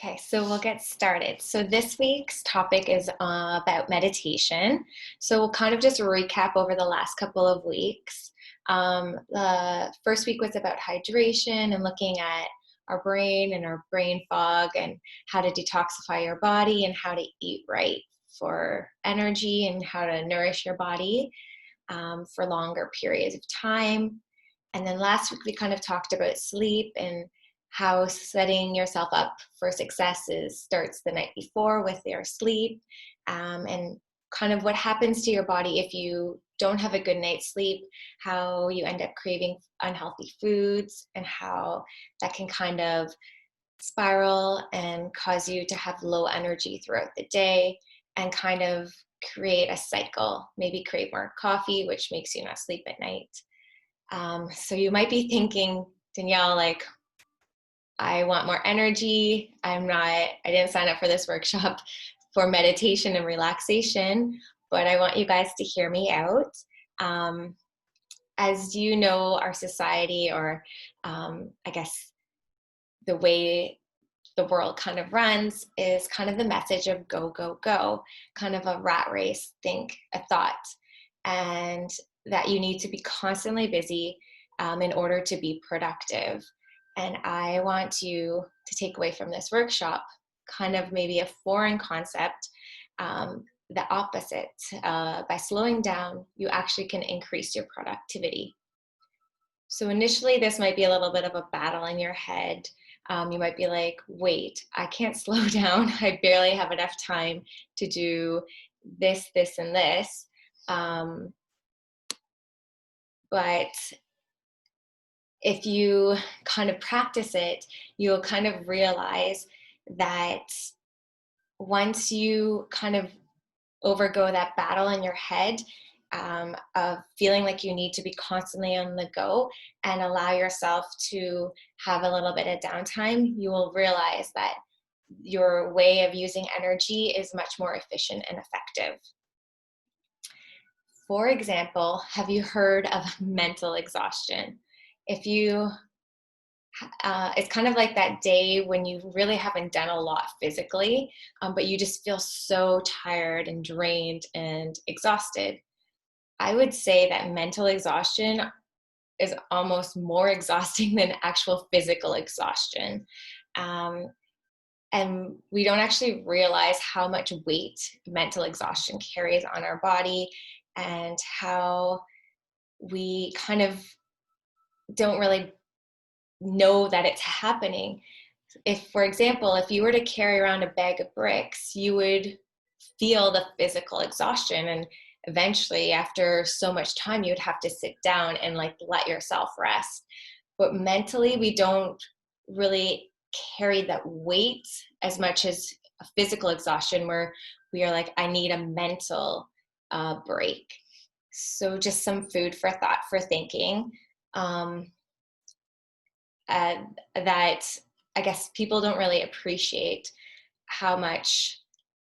Okay, so we'll get started. So this week's topic is about meditation. So we'll kind of just recap over the last couple of weeks. The first week was about hydration and looking at our brain and our brain fog and how to detoxify your body and how to eat right for energy and how to nourish your body for longer periods of time. And then last week we kind of talked about sleep and how setting yourself up for success starts the night before with your sleep, and kind of what happens to your body if you don't have a good night's sleep, how you end up craving unhealthy foods, and how that can kind of spiral and cause you to have low energy throughout the day and kind of create a cycle, maybe crave more coffee, which makes you not sleep at night. So you might be thinking, Danielle, like, I want more energy. I didn't sign up for this workshop for meditation and relaxation, but I want you guys to hear me out. As you know, our society, or I guess the way the world kind of runs, is kind of the message of go, go, go, kind of a rat race, a thought, and that you need to be constantly busy in order to be productive. And I want you to take away from this workshop kind of maybe a foreign concept, the opposite. By slowing down, you actually can increase your productivity. So initially, this might be a little bit of a battle in your head. You might be like, wait, I can't slow down. I barely have enough time to do this, this, and this. But if you kind of practice it, you'll kind of realize that once you kind of overgo that battle in your head, of feeling like you need to be constantly on the go and allow yourself to have a little bit of downtime, you will realize that your way of using energy is much more efficient and effective. For example, have you heard of mental exhaustion? If you it's kind of like that day when you really haven't done a lot physically, but you just feel so tired and drained and exhausted. I would say that mental exhaustion is almost more exhausting than actual physical exhaustion. And we don't actually realize how much weight mental exhaustion carries on our body, and how we kind of don't really know that it's happening. If, for example, if you were to carry around a bag of bricks, you would feel the physical exhaustion, and eventually after so much time you'd have to sit down and like let yourself rest. But mentally, we don't really carry that weight as much as a physical exhaustion, where we are like, I need a mental break. So just some food for thought, for thinking. That I guess people don't really appreciate how much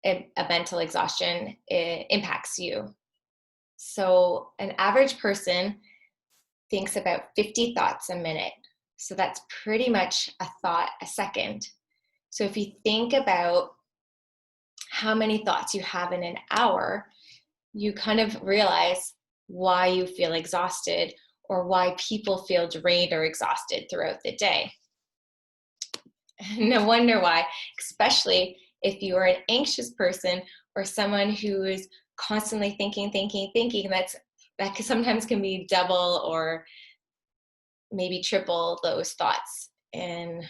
a mental exhaustion impacts you. So an average person thinks about 50 thoughts a minute. So that's pretty much a thought a second. So if you think about how many thoughts you have in an hour, you kind of realize why you feel exhausted, or why people feel drained or exhausted throughout the day. No wonder why, especially if you are an anxious person or someone who is constantly thinking, that sometimes can be double or maybe triple those thoughts in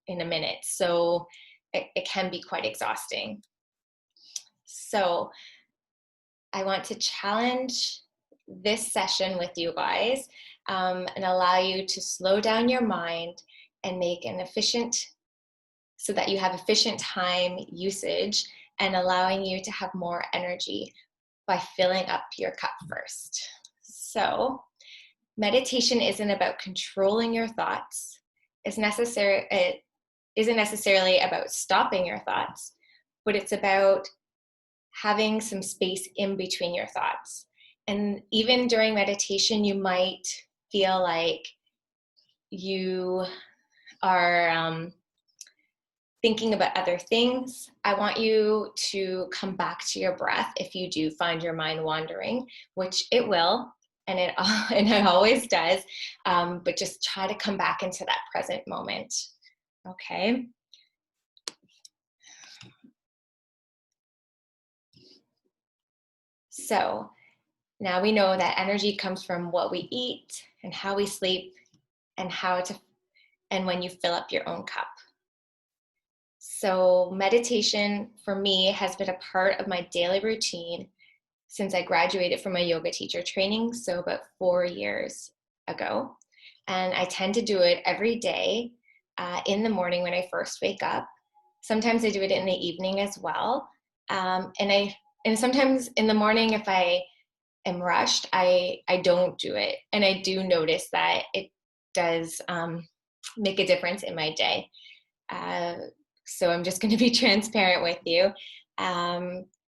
a minute. So it can be quite exhausting. So I want to challenge this session with you guys, and allow you to slow down your mind and make an efficient, so that you have efficient time usage, and allowing you to have more energy by filling up your cup first. So meditation isn't about controlling your thoughts. It isn't necessarily about stopping your thoughts, but it's about having some space in between your thoughts. And even during meditation, you might feel like you are thinking about other things, I want you to come back to your breath if you do find your mind wandering, which it will, and it always does. But just try to come back into that present moment. Okay. So now we know that energy comes from what we eat and how we sleep and when you fill up your own cup. So meditation for me has been a part of my daily routine since I graduated from my yoga teacher training, so about 4 years ago. And I tend to do it every day in the morning when I first wake up. Sometimes I do it in the evening as well. And sometimes in the morning, if I am rushed, I don't do it. And I do notice that it does make a difference in my day. So I'm just going to be transparent with you.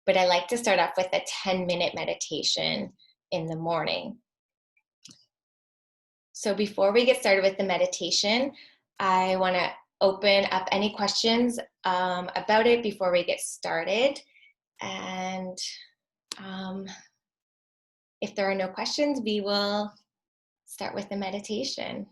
But I like to start off with a 10-minute meditation in the morning. So before we get started with the meditation, I want to open up any questions about it before we get started. And if there are no questions, we will start with the meditation.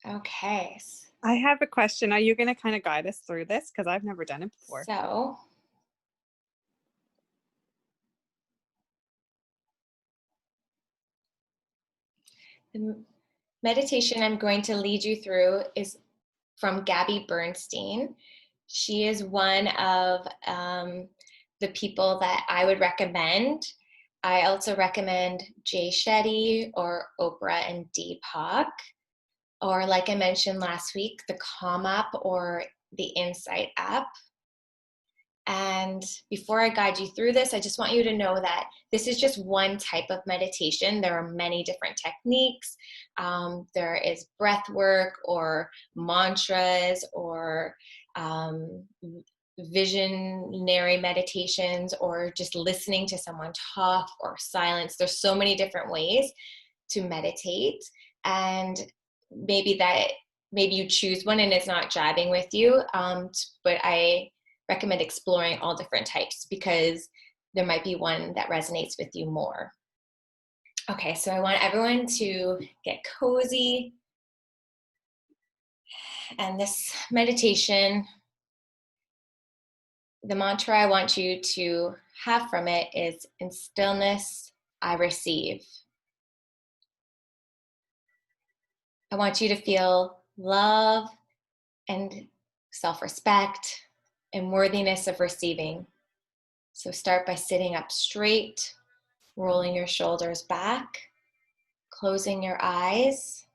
Okay. I have a question. Are you going to kind of guide us through this? Because I've never done it before. So, the meditation I'm going to lead you through is from Gabby Bernstein. She is one of the people that I would recommend. I also recommend Jay Shetty or Oprah and Deepak, or like I mentioned last week, the Calm app or the Insight app. And before I guide you through this, I just want you to know that this is just one type of meditation. There are many different techniques. There is breath work or mantras or visionary meditations or just listening to someone talk or silence. There's so many different ways to meditate. And maybe you choose one and it's not jabbing with you, but I recommend exploring all different types because there might be one that resonates with you more. Okay, so I want everyone to get cozy. And this meditation, the mantra I want you to have from it is, in stillness, I receive. I want you to feel love and self-respect and worthiness of receiving. So start by sitting up straight, rolling your shoulders back, closing your eyes,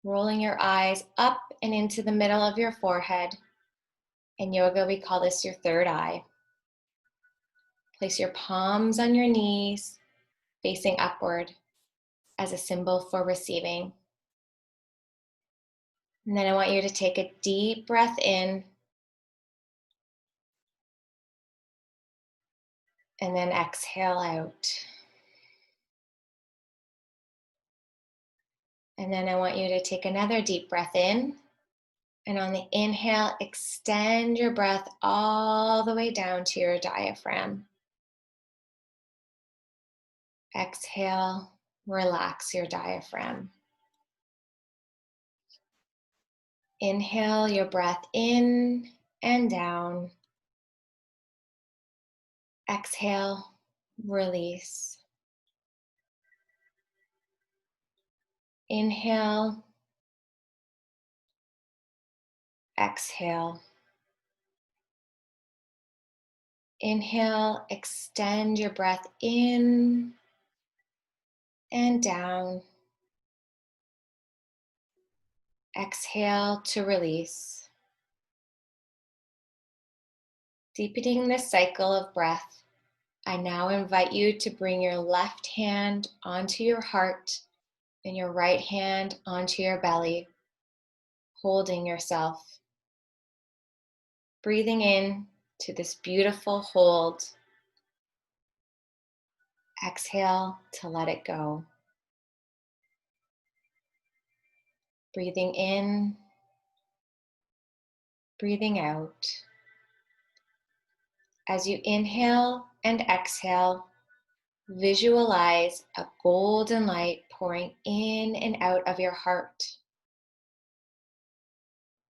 rolling your eyes up and into the middle of your forehead. In yoga, we call this your third eye. Place your palms on your knees, facing upward as a symbol for receiving. And then I want you to take a deep breath in and then exhale out. And then I want you to take another deep breath in. And on the inhale, extend your breath all the way down to your diaphragm. Exhale, relax your diaphragm. Inhale your breath in and down. Exhale, release. Inhale, exhale. Inhale, extend your breath in and down. Exhale to release. Deepening this cycle of breath, I now invite you to bring your left hand onto your heart and your right hand onto your belly, holding yourself. Breathing in to this beautiful hold. Exhale to let it go. Breathing in, breathing out. As you inhale and exhale, visualize a golden light pouring in and out of your heart.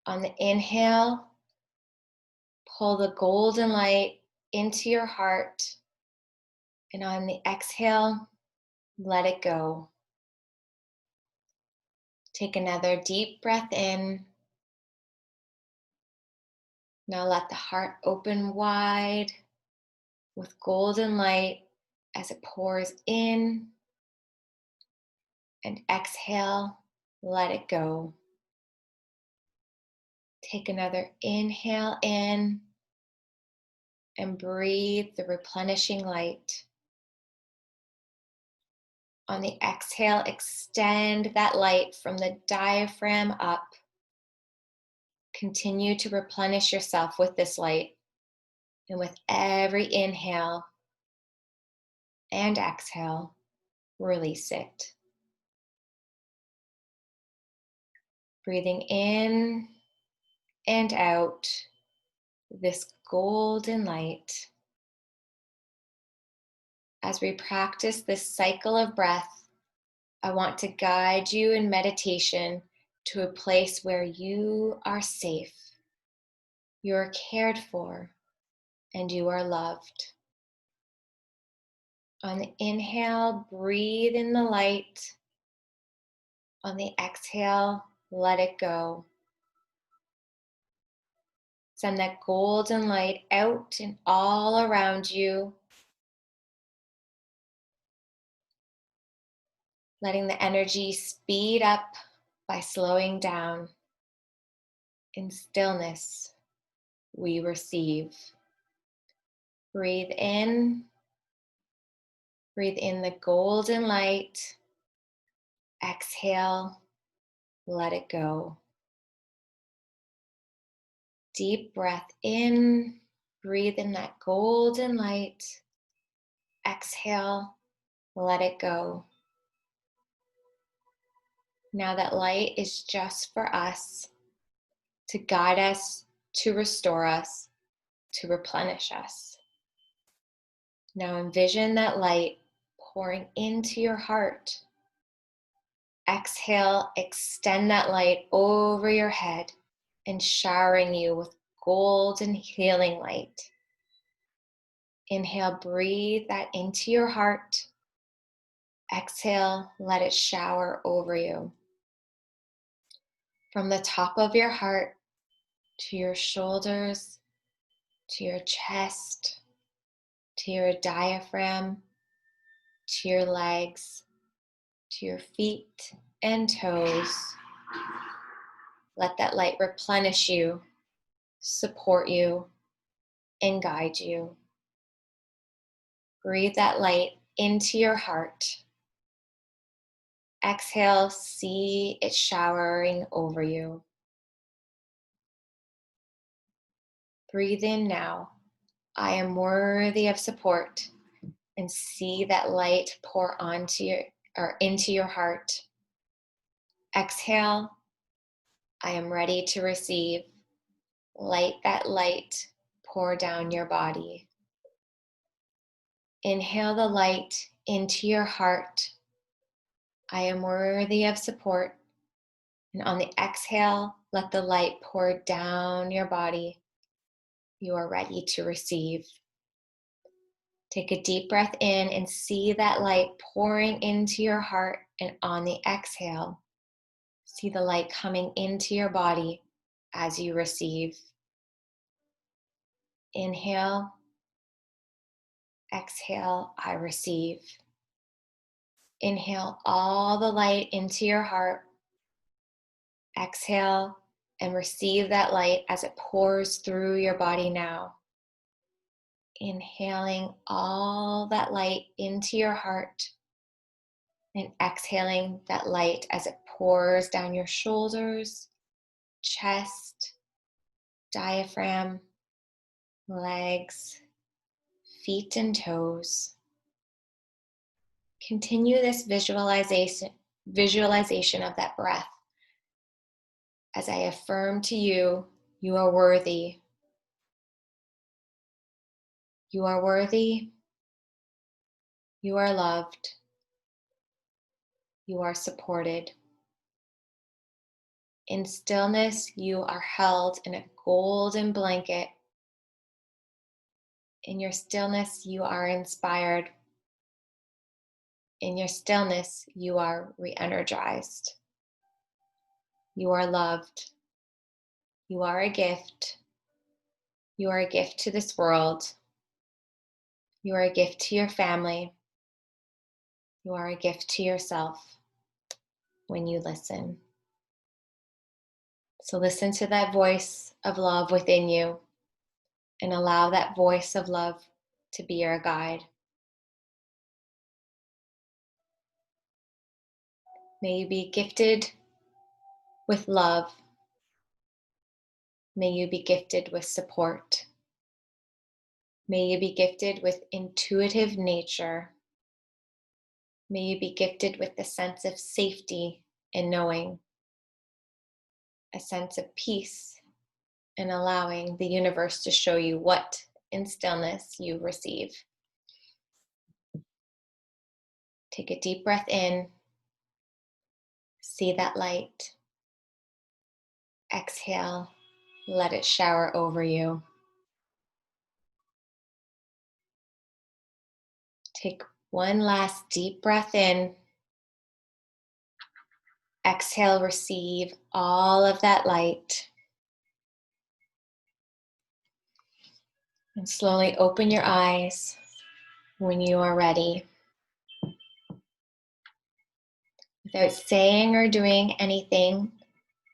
On the inhale, pull the golden light into your heart. And on the exhale, let it go. Take another deep breath in. Now let the heart open wide with golden light as it pours in. And exhale, let it go. Take another inhale in and breathe the replenishing light. On the exhale, extend that light from the diaphragm up. Continue to replenish yourself with this light. And with every inhale and exhale, release it. Breathing in and out this golden light. As we practice this cycle of breath, I want to guide you in meditation to a place where you are safe, you are cared for, and you are loved. On the inhale, breathe in the light. On the exhale, let it go. Send that golden light out and all around you, letting the energy speed up by slowing down. In stillness, we receive. Breathe in the golden light. Exhale, let it go. Deep breath in, breathe in that golden light. Exhale, let it go. Now that light is just for us, to guide us, to restore us, to replenish us. Now envision that light pouring into your heart. Exhale, extend that light over your head and showering you with golden healing light. Inhale, breathe that into your heart. Exhale, let it shower over you. From the top of your heart to your shoulders, to your chest, to your diaphragm, to your legs, to your feet and toes. Let that light replenish you, support you, and guide you. Breathe that light into your heart. Exhale, see it showering over you. Breathe in now. I am worthy of support, and see that light pour into your heart. Exhale, I am ready to receive. Let that light pour down your body. Inhale the light into your heart. I am worthy of support. And on the exhale, let the light pour down your body. You are ready to receive. Take a deep breath in and see that light pouring into your heart. And on the exhale, see the light coming into your body as you receive. Inhale, exhale, I receive. Inhale all the light into your heart. Exhale and receive that light as it pours through your body now. Inhaling all that light into your heart and exhaling that light as it pours down your shoulders, chest, diaphragm, legs, feet and toes. continue this visualization of that breath as I affirm to you, you are worthy. You are worthy. You are loved. You are supported. In stillness, you are held in a golden blanket. In your stillness, you are inspired. In your stillness, you are re-energized. You are loved. You are a gift. You are a gift to this world. You are a gift to your family. You are a gift to yourself when you listen. So listen to that voice of love within you and allow that voice of love to be your guide. May you be gifted with love. May you be gifted with support. May you be gifted with intuitive nature. May you be gifted with the sense of safety in knowing, a sense of peace in allowing the universe to show you what in stillness you receive. Take a deep breath in. See that light. Exhale. Let it shower over you. Take one last deep breath in. Exhale, receive all of that light. And slowly open your eyes when you are ready. Without saying or doing anything,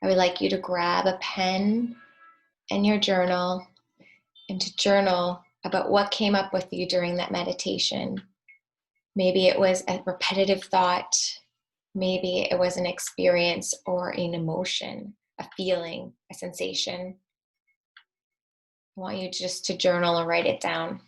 I would like you to grab a pen and your journal and to journal about what came up with you during that meditation. Maybe it was a repetitive thought. Maybe it was an experience or an emotion, a feeling, a sensation. I want you just to journal and write it down.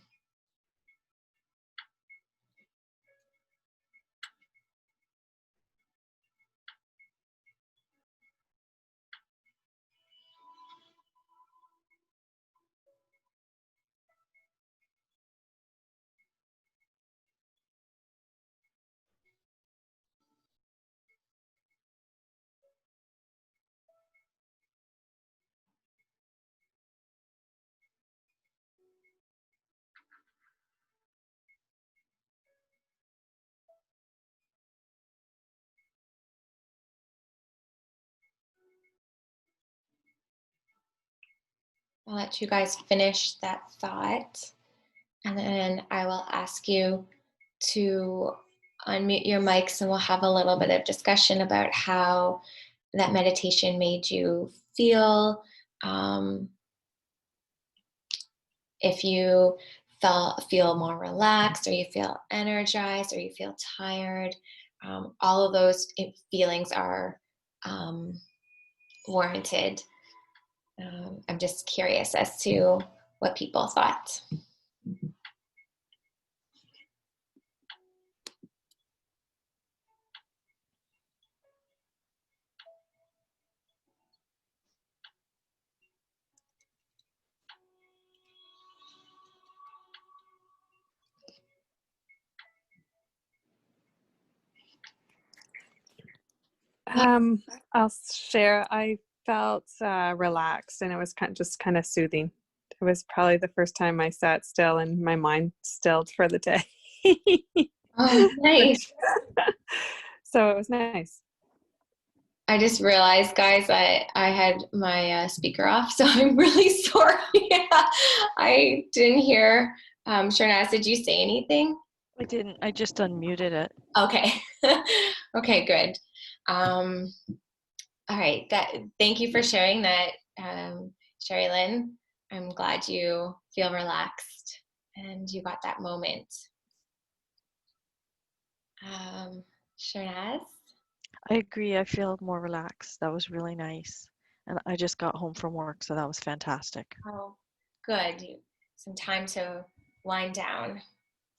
I'll let you guys finish that thought, and then I will ask you to unmute your mics and we'll have a little bit of discussion about how that meditation made you feel. If you feel more relaxed, or you feel energized, or you feel tired, all of those feelings are warranted. I'm just curious as to what people thought. I'll share. I felt relaxed, and it was kind of soothing. It was probably the first time I sat still and my mind stilled for the day. Oh, nice. So it was nice. I just realized, guys, I had my speaker off, so I'm really sorry. I didn't hear. Sharnaz, did you say anything? I didn't. I just unmuted it. Okay. Okay, good. All right. Thank you for sharing that, Sherry Lynn. I'm glad you feel relaxed and you got that moment. Sharnaz? I agree. I feel more relaxed. That was really nice. And I just got home from work, so that was fantastic. Oh, good. Some time to wind down.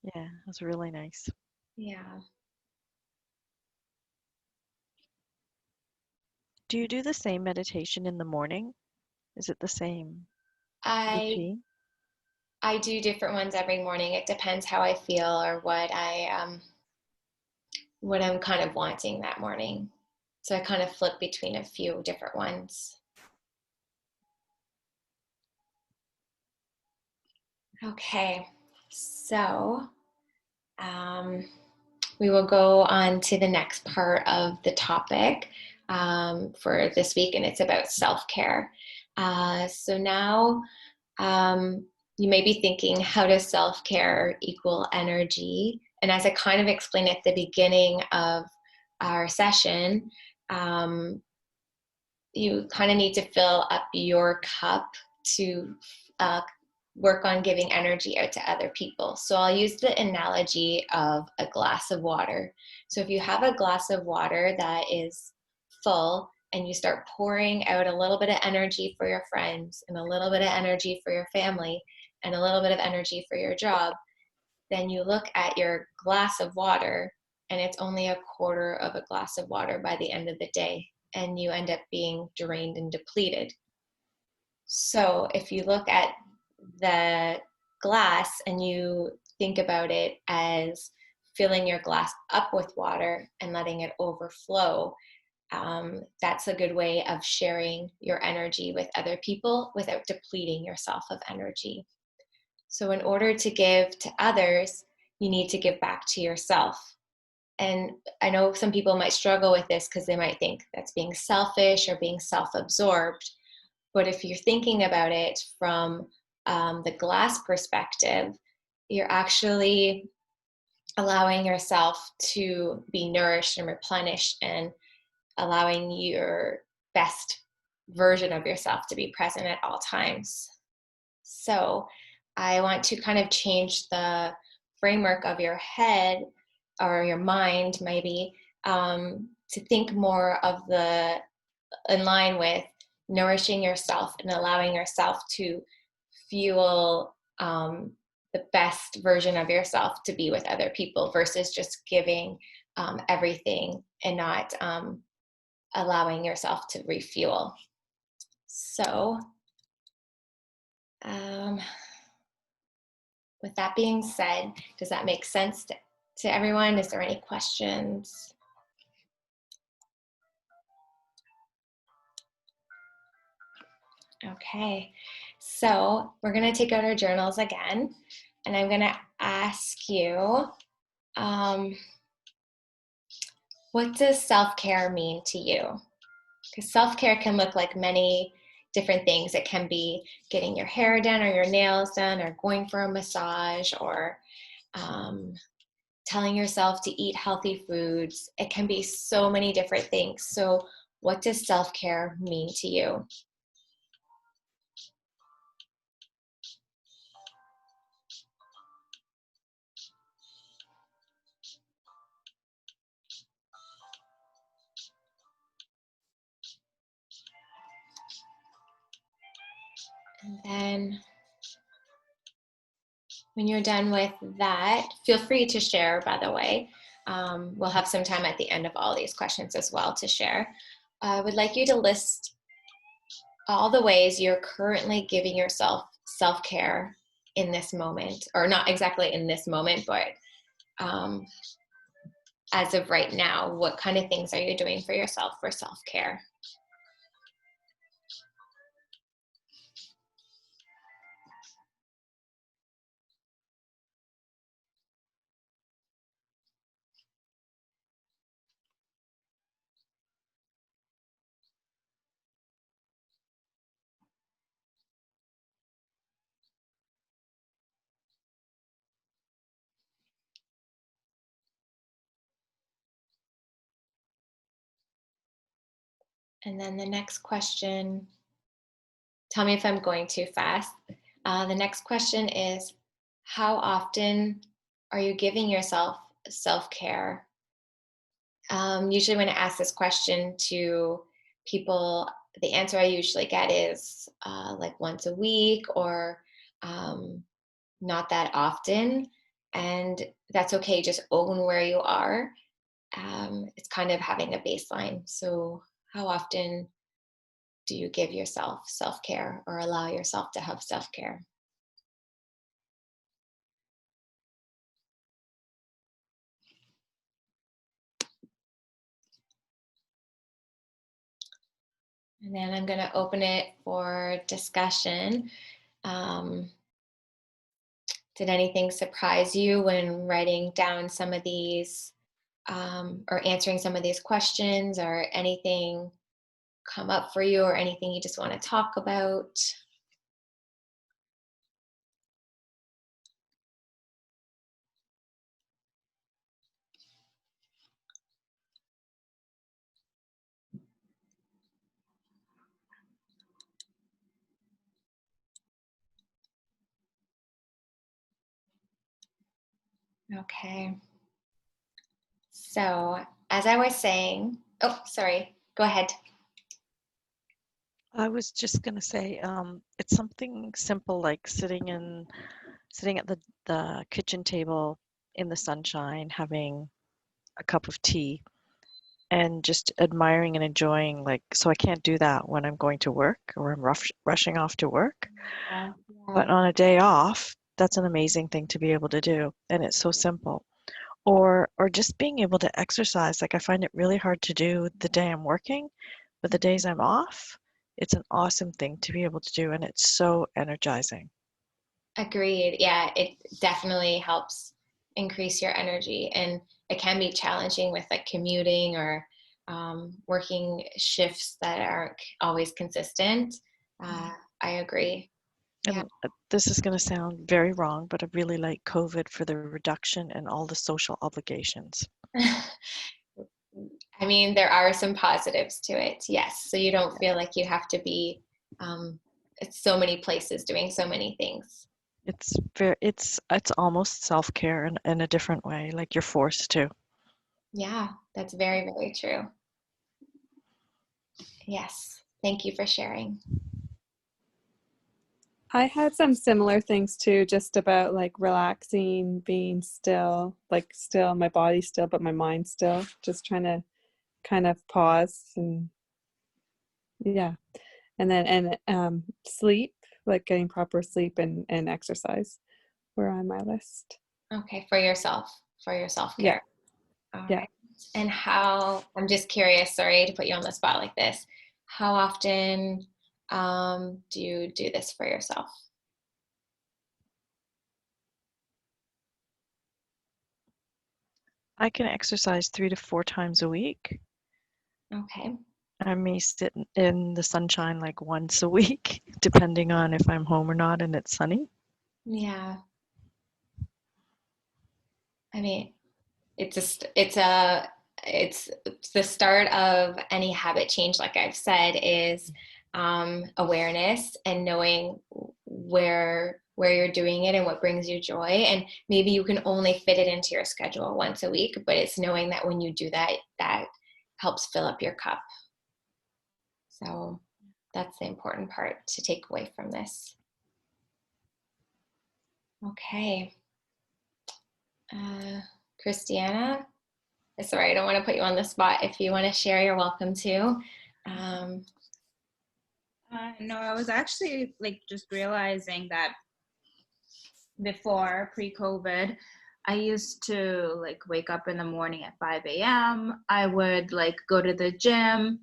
Yeah, it was really nice. Yeah. Do you do the same meditation in the morning? Is it the same I routine? I do different ones every morning. It depends how I feel or what I'm kind of wanting that morning. So I kind of flip between a few different ones. Okay, so um, we will go on to the next part of the topic for this week, and it's about self-care. So now you may be thinking, how does self-care equal energy? And as I kind of explained at the beginning of our session, you kind of need to fill up your cup to uh, work on giving energy out to other people. So I'll use the analogy of a glass of water. So if you have a glass of water that is full and you start pouring out a little bit of energy for your friends and a little bit of energy for your family and a little bit of energy for your job, then you look at your glass of water and it's only a quarter of a glass of water by the end of the day, and you end up being drained and depleted. So if you look at the glass and you think about it as filling your glass up with water and letting it overflow, that's a good way of sharing your energy with other people without depleting yourself of energy. So in order to give to others, you need to give back to yourself. And I know some people might struggle with this because they might think that's being selfish or being self-absorbed. But if you're thinking about it from the glass perspective, you're actually allowing yourself to be nourished and replenished and allowing your best version of yourself to be present at all times. So I want to kind of change the framework of your head or your mind, maybe, to think more of the in line with nourishing yourself and allowing yourself to fuel the best version of yourself to be with other people versus just giving everything and not allowing yourself to refuel. So, with that being said, does that make sense to everyone? Is there any questions? Okay, so we're going to take out our journals again, and I'm going to ask you, what does self-care mean to you? Because self-care can look like many different things. It can be getting your hair done or your nails done or going for a massage or telling yourself to eat healthy foods. It can be so many different things. So what does self-care mean to you? And then when you're done with that, feel free to share, by the way. We'll have some time at the end of all these questions as well to share. I would like you to list all the ways you're currently giving yourself self-care in this moment, or not exactly in this moment, but as of right now, what kind of things are you doing for yourself for self-care? And then the next question, tell me if I'm going too fast. The next question is, how often are you giving yourself self-care? Usually when I ask this question to people, the answer I usually get is like once a week or not that often. And that's okay, just own where you are. It's kind of having a baseline. So how often do you give yourself self-care or allow yourself to have self-care? And then I'm going to open it for discussion. Um, did anything surprise you when writing down some of these or answering some of these questions, or anything come up for you, or anything you just want to talk about? Okay. So, as I was saying, oh, sorry, go ahead. I was just gonna say, it's something simple like sitting at the kitchen table in the sunshine, having a cup of tea, and just admiring and enjoying. Like, so I can't do that when I'm going to work or I'm rushing off to work. Yeah, But on a day off, that's an amazing thing to be able to do, and it's so simple. Or just being able to exercise. Like, I find it really hard to do the day I'm working, but the days I'm off, it's an awesome thing to be able to do, and it's so energizing. agreed. Yeah, it definitely helps increase your energy, and it can be challenging with like commuting or working shifts that aren't always consistent. Uh, I agree. Yeah. And this is going to sound very wrong, but I really like COVID for the reduction in all the social obligations. I mean, there are some positives to it, yes. So you don't feel like you have to be um, at so many places doing so many things. It's almost self-care in a different way, like you're forced to. Yeah, that's very, very true. Yes. Thank you for sharing. I had some similar things too, just about like relaxing, being still, like still, my body still, but my mind still, just trying to kind of pause and yeah. And then, sleep, like getting proper sleep and exercise were on my list. Okay, for yourself, for your Yeah. self-care. All Yeah. right. And how, I'm just curious, sorry to put you on the spot like this. How often do you do this for yourself? I can exercise 3 to 4 times a week. Okay. I may sit in the sunshine like once a week, depending on if I'm home or not and it's sunny. Yeah. I mean, it's it's the start of any habit change, like I've said, is awareness and knowing where you're doing it and what brings you joy. And maybe you can only fit it into your schedule once a week, but it's knowing that when you do that, that helps fill up your cup. So that's the important part to take away from this. Okay. uh, Christiana, sorry, I don't want to put you on the spot. If you want to share, you're welcome to. Um, No, I was actually like just realizing that before pre-COVID, I used to like wake up in the morning at 5 a.m. I would like go to the gym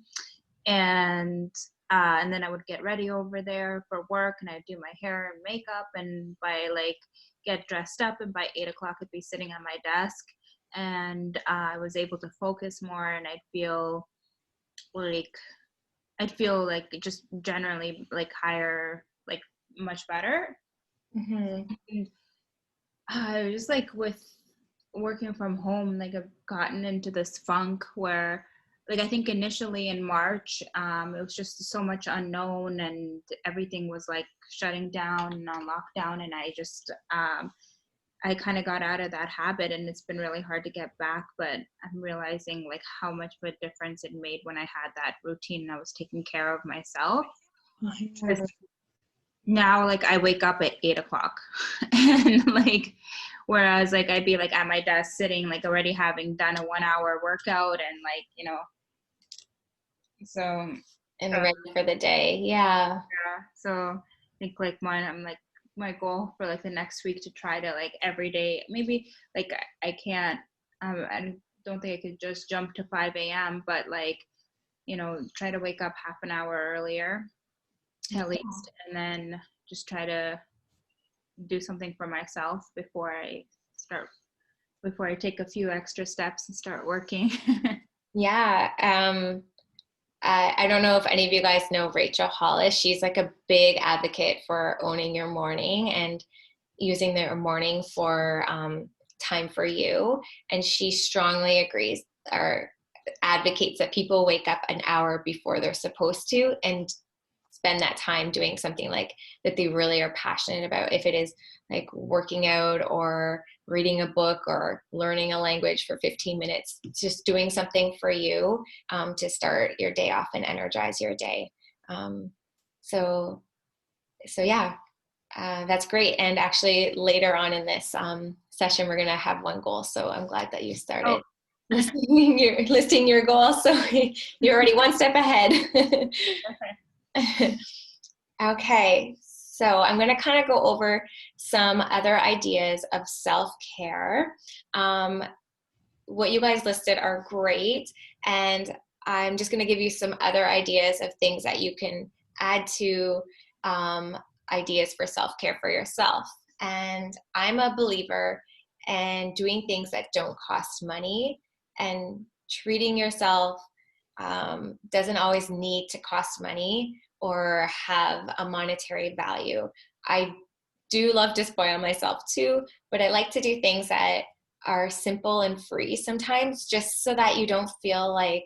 and then I would get ready over there for work and I'd do my hair and makeup and by like get dressed up and by 8 o'clock I'd be sitting at my desk and I was able to focus more and like I'd feel like just generally like higher, like much better. mhm. And I was just like with working from home, like I've gotten into this funk where like I think initially in March, it was just so much unknown and everything was like shutting down and on lockdown and I kind of got out of that habit and it's been really hard to get back, but I'm realizing like how much of a difference it made when I had that routine and I was taking care of myself. Mhm. Now like I wake up at 8 o'clock and like whereas like I'd be like at my desk sitting like already having done a 1 hour workout and like So And ready for the day. Yeah. yeah, so I think like I'm like my goal for like the next week to try to like every day, maybe like I can't, I don't think I could just jump to 5 a.m., but like, try to wake up half an hour earlier at least, and then just try to do something for myself before I take a few extra steps and start working. Yeah. I don't know if any of you guys know Rachel Hollis. She's like a big advocate for owning your morning and using their morning for time for you. And she strongly agrees or advocates that people wake up an hour before they're supposed to and spend that time doing something like that they really are passionate about. If it is like working out or reading a book or learning a language for 15 minutes, just doing something for you to start your day off and energize your day. So yeah, that's great. And actually later on in this session, we're going to have one goal. So I'm glad that you started listing your goals. So you're already one step ahead. Okay, so I'm going to kind of go over some other ideas of self-care. What you guys listed are great, and I'm just going to give you some other ideas of things that you can add to ideas for self-care for yourself. And I'm a believer in doing things that don't cost money, and treating yourself doesn't always need to cost money or have a monetary value. I do love to spoil myself too, but I like to do things that are simple and free sometimes, just so that you don't feel like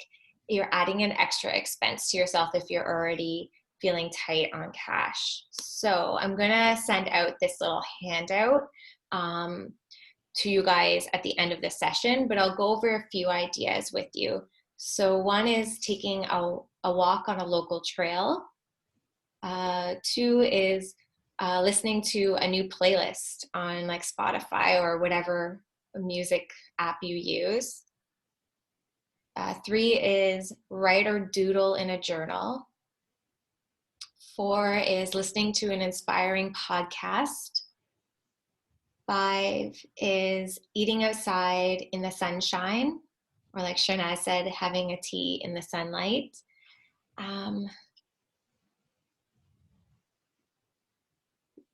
you're adding an extra expense to yourself if you're already feeling tight on cash. So I'm gonna send out this little handout to you guys at the end of the session, but I'll go over a few ideas with you. So one is taking a walk on a local trail. Two is listening to a new playlist on like Spotify or whatever music app you use. Three is write or doodle in a journal. Four is listening to an inspiring podcast. Five is eating outside in the sunshine, or like Shana said, having a tea in the sunlight.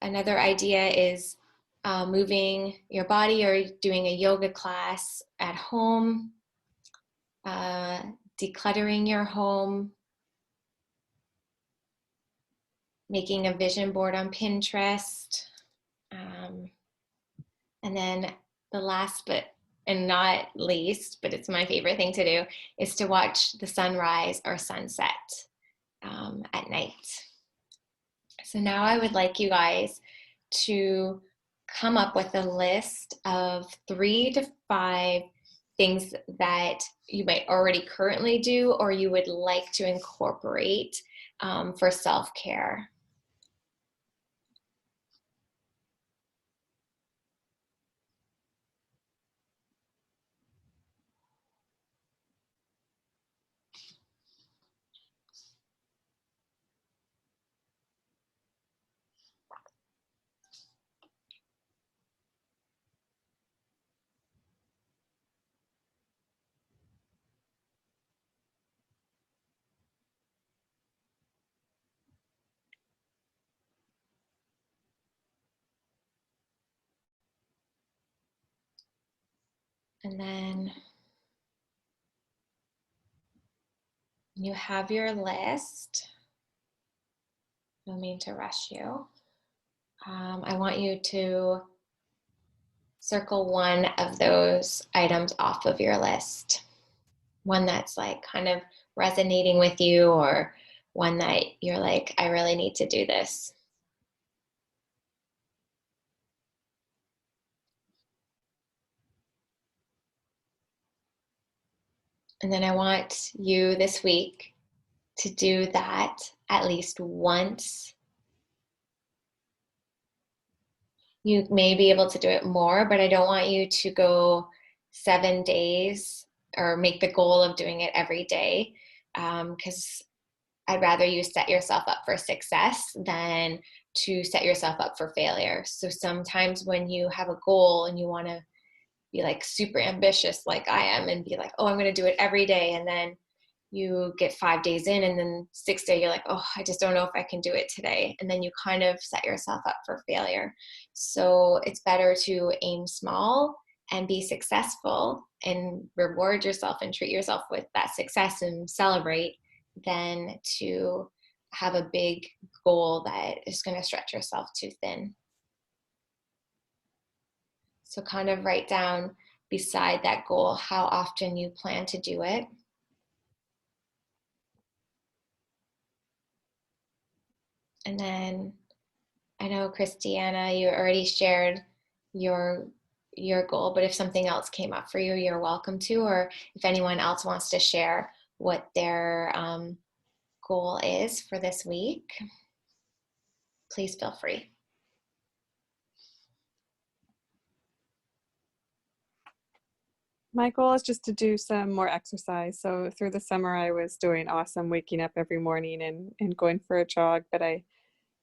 Another idea is moving your body or doing a yoga class at home, decluttering your home, making a vision board on Pinterest. And then the last but and not least, but it's my favorite thing to do, is to watch the sunrise or sunset at night. So now I would like you guys to come up with a list of 3 to 5 things that you might already currently do or you would like to incorporate for self-care. And then you have your list. I don't mean to rush you. I want you to circle one of those items off of your list. One that's like kind of resonating with you, or one that you're like, I really need to do this. And then I want you this week to do that at least once. You may be able to do it more, but I don't want you to go 7 days or make the goal of doing it every day. because I'd rather you set yourself up for success than to set yourself up for failure. So sometimes when you have a goal and you want to be like super ambitious like I am and be like, oh, I'm going to do it every day. And then you get 5 days in and then 6th day, you're like, oh, I just don't know if I can do it today. And then you kind of set yourself up for failure. So it's better to aim small and be successful and reward yourself and treat yourself with that success and celebrate than to have a big goal that is going to stretch yourself too thin. So kind of write down beside that goal how often you plan to do it. And then I know, Christiana, you already shared your goal, but if something else came up for you, you're welcome to, or if anyone else wants to share what their goal is for this week, please feel free. My goal is just to do some more exercise. So through the summer, I was doing awesome waking up every morning and going for a jog, but I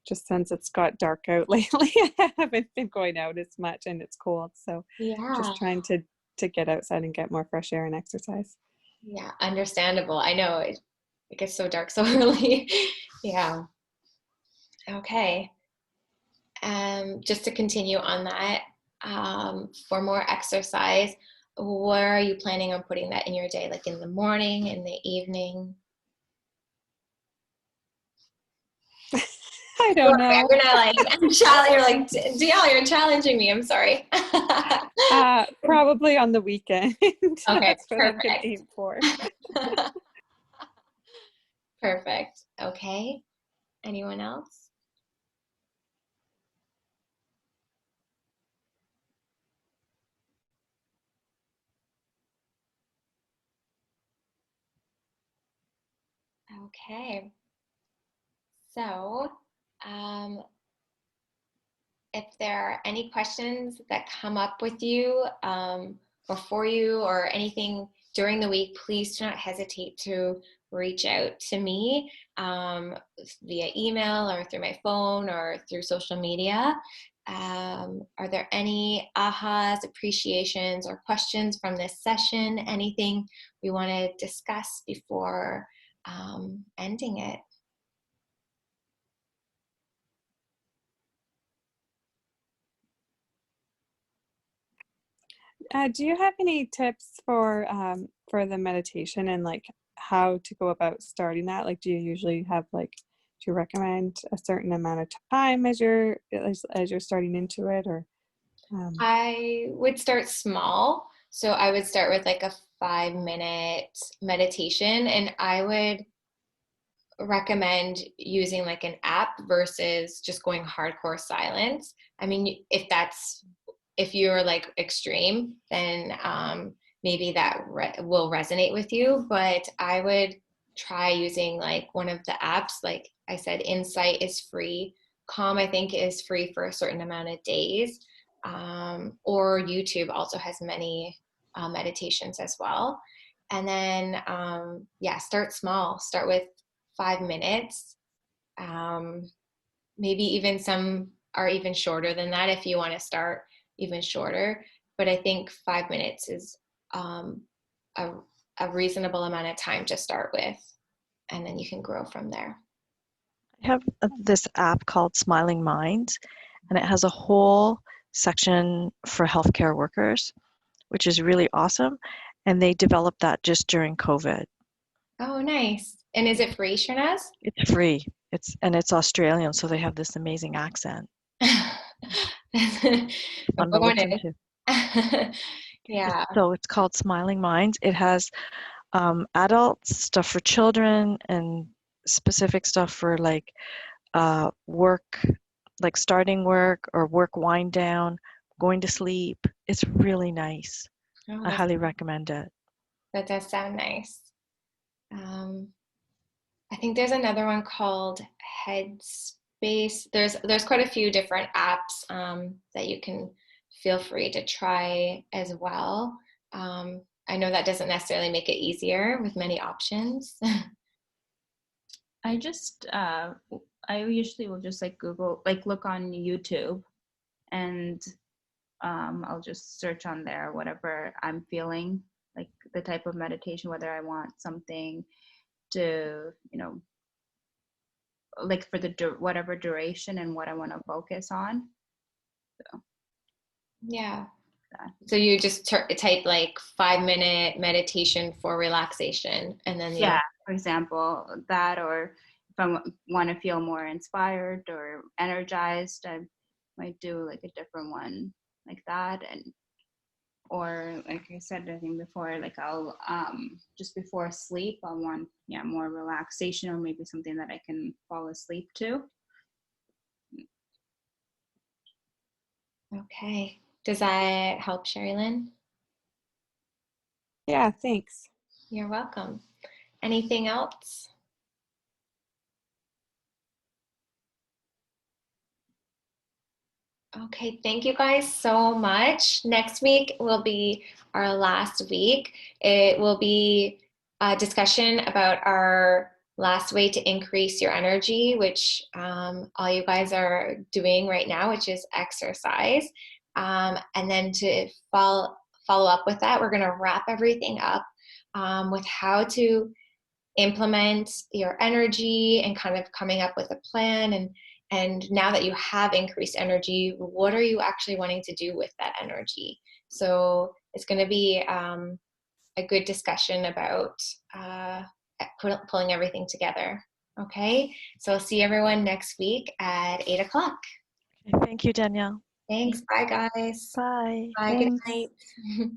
just since it's got dark out lately, I haven't been going out as much and it's cold. So Yeah. just trying to get outside and get more fresh air and exercise. Yeah, understandable. I know it gets so dark so early. Yeah. Okay. Just to continue on that, for more exercise, where are you planning on putting that in your day? Like in the morning, in the evening? I don't know. I'm gonna like, you're like, DL, you're challenging me. I'm sorry. Probably on the weekend. Okay, That's what I'm gonna perfect. aim for. Perfect. Okay. Anyone else? Okay. So, if there are any questions that come up with you or for you or anything during the week, please do not hesitate to reach out to me via email or through my phone or through social media. Are there any ahas, appreciations, or questions from this session? Anything we want to discuss before ending it? Do you have any tips for the meditation and like how to go about starting that? Like, do you usually have like, do you recommend a certain amount of time as you're starting into it, or? I would start small. So I would start with like a 5-minute meditation, and I would recommend using like an app versus just going hardcore silence. I mean, if you're like extreme, then maybe that will resonate with you. But I would try using like one of the apps. Like I said, Insight is free. Calm, I think, is free for a certain amount of days. Or YouTube also has many meditations as well. And then, start small. Start with 5 minutes. Maybe even some are even shorter than that if you want to start even shorter. But I think 5 minutes is a reasonable amount of time to start with, and then you can grow from there. I have this app called Smiling Minds, and it has a whole section for healthcare workers, which is really awesome. And they developed that just during COVID. Oh, nice. And is it free, Sharnaz? It's free. It's Australian, so they have this amazing accent. Fun to listen to. Yeah. So it's called Smiling Minds. It has adult stuff for children and specific stuff for like work, like starting work or work wind down, going to sleep. It's really nice. Oh, I highly recommend it. That does sound nice. I think there's another one called Headspace. There's quite a few different apps that you can feel free to try as well. I know that doesn't necessarily make it easier with many options. I just I usually will just like Google, like look on YouTube, and I'll just search on there whatever I'm feeling, like the type of meditation, whether I want something to, like for the whatever duration and what I want to focus on. So Yeah. that. So you just type like 5-minute meditation for relaxation, and then Yeah, you'll. for example, that, or if I want to feel more inspired or energized, I might do like a different one like that. And or like I said, I think before, like I'll just before sleep, I want more relaxation, or maybe something that I can fall asleep to. Okay. Does that help, Sherilyn? Yeah, thanks. You're welcome. Anything else? Okay, thank you guys so much. Next week will be our last week. It will be a discussion about our last way to increase your energy, which all you guys are doing right now, which is exercise. And then to follow up with that, we're going to wrap everything up with how to implement your energy and kind of coming up with a plan. And now that you have increased energy, what are you actually wanting to do with that energy? So it's going to be a good discussion about pulling everything together. Okay, so I'll see everyone next week at 8 o'clock. Okay, thank you, Danielle. Thanks. Bye, guys. Bye. Bye. Good Thanks. night.